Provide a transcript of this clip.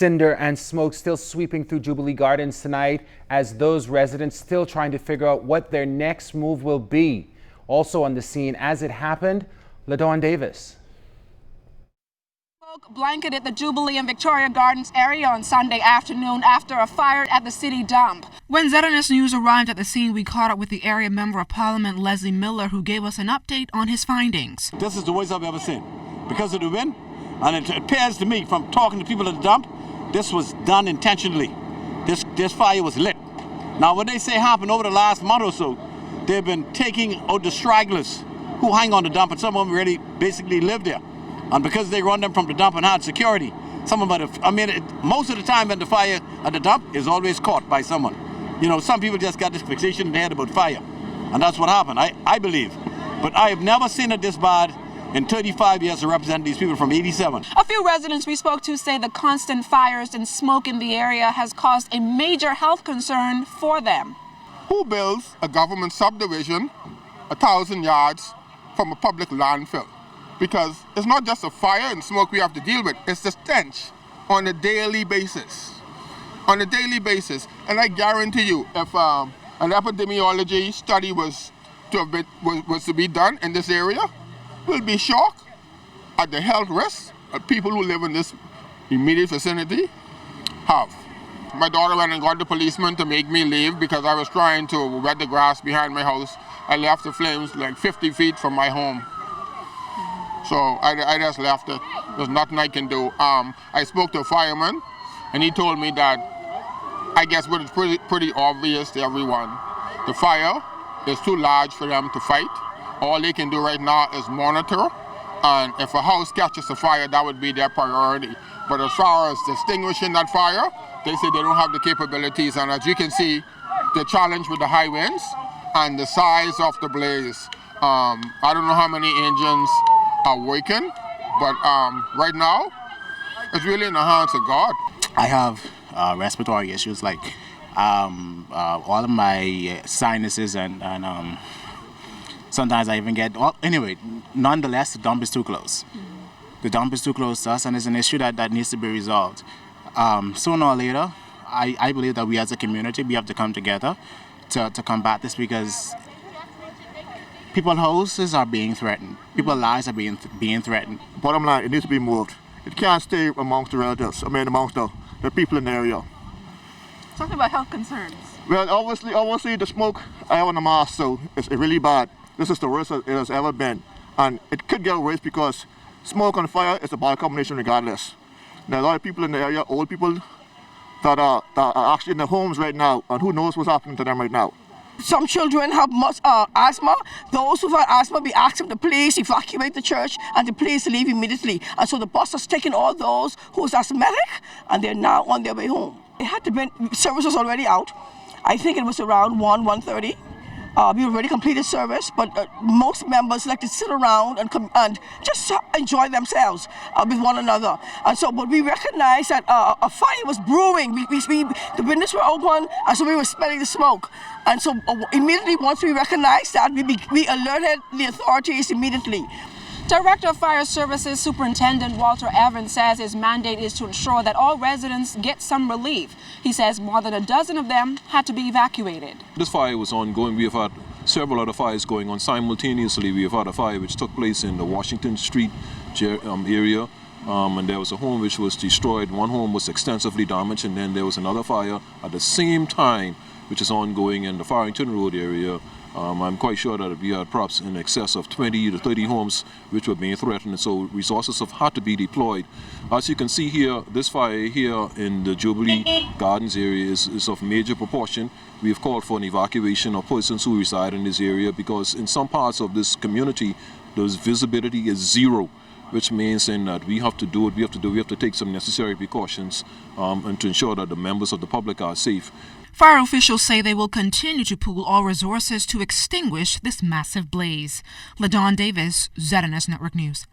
Cinder and smoke still sweeping through Jubilee Gardens tonight as those residents still trying to figure out what their next move will be. Also on the scene as it happened, LaDawn Davis. Smoke blanketed the Jubilee and Victoria Gardens area on Sunday afternoon after a fire at the city dump. When ZNS News arrived at the scene, we caught up with the area member of Parliament, Leslie Miller, who gave us an update on his findings. This is the worst I've ever seen because of the wind, and it appears to me from talking to people at the dump, this was done intentionally. This fire was lit. Now, what they say happened over the last month or so, they've been taking out the stragglers who hang on the dump, and some of them really basically live there. And because they run them from the dump and had security, some of them, most of the time when the fire at the dump is always caught by someone. You know, some people just got this fixation in their head about fire. And that's what happened, I believe. But I have never seen it this bad in 35 years to represent these people from 87. A few residents we spoke to say the constant fires and smoke in the area has caused a major health concern for them. Who builds a government subdivision 1,000 yards from a public landfill? Because it's not just the fire and smoke we have to deal with, it's the stench on a daily basis. On a daily basis. And I guarantee you, if an epidemiology study was to be done in this area, we'll be shocked at the health risks that people who live in this immediate vicinity have. My daughter went and got the policeman to make me leave because I was trying to wet the grass behind my house. I left the flames like 50 feet from my home. So I just left it. There's nothing I can do. I spoke to a fireman, and he told me that I guess what is pretty obvious to everyone. The fire is too large for them to fight. All they can do right now is monitor, and if a house catches a fire, that would be their priority. But as far as extinguishing that fire, they say they don't have the capabilities, and as you can see, the challenge with the high winds and the size of the blaze. I don't know how many engines are working, but right now, it's really in the hands of God. I have respiratory issues, like all of my sinuses and sometimes I even get, anyway, nonetheless, the dump is too close. The dump is too close to us, and it's an issue that needs to be resolved. Sooner or later, I believe that we as a community, we have to come together to combat this, because people's houses are being threatened. People's lives are being threatened. Bottom line, it needs to be moved. It can't stay amongst the relatives, amongst the people in the area. Talking about health concerns. Well, obviously the smoke, I have on the mask, so it's really bad. This is the worst it has ever been. And it could get worse because smoke and fire is a bad combination regardless. There are a lot of people in the area, old people, that are actually in their homes right now, and who knows what's happening to them right now. Some children have asthma. Those who have asthma, we ask them to please evacuate the church and to please leave immediately. And so the bus has taken all those who's asthmatic, and they're now on their way home. It had to be, service was already out. I think it was around 1:30. We already completed service, but most members like to sit around and just enjoy themselves with one another. And so, but we recognized that a fire was brewing. The windows were open, and so we were smelling the smoke. And so immediately, once we recognized that, we alerted the authorities immediately. Director of Fire Services Superintendent Walter Evans says his mandate is to ensure that all residents get some relief. He says more than a dozen of them had to be evacuated. This fire was ongoing. We have had several other fires going on simultaneously. We have had a fire which took place in the Washington Street area, and there was a home which was destroyed. One home was extensively damaged, and then there was another fire at the same time which is ongoing in the Farrington Road area. I'm quite sure that we had perhaps in excess of 20 to 30 homes which were being threatened, and so resources have had to be deployed. As you can see here, this fire here in the Jubilee Gardens area is of major proportion. We have called for an evacuation of persons who reside in this area, because in some parts of this community, the visibility is zero, which means then that we have to take some necessary precautions and to ensure that the members of the public are safe. Fire officials say they will continue to pool all resources to extinguish this massive blaze. LaDawn Davis, ZNS Network News.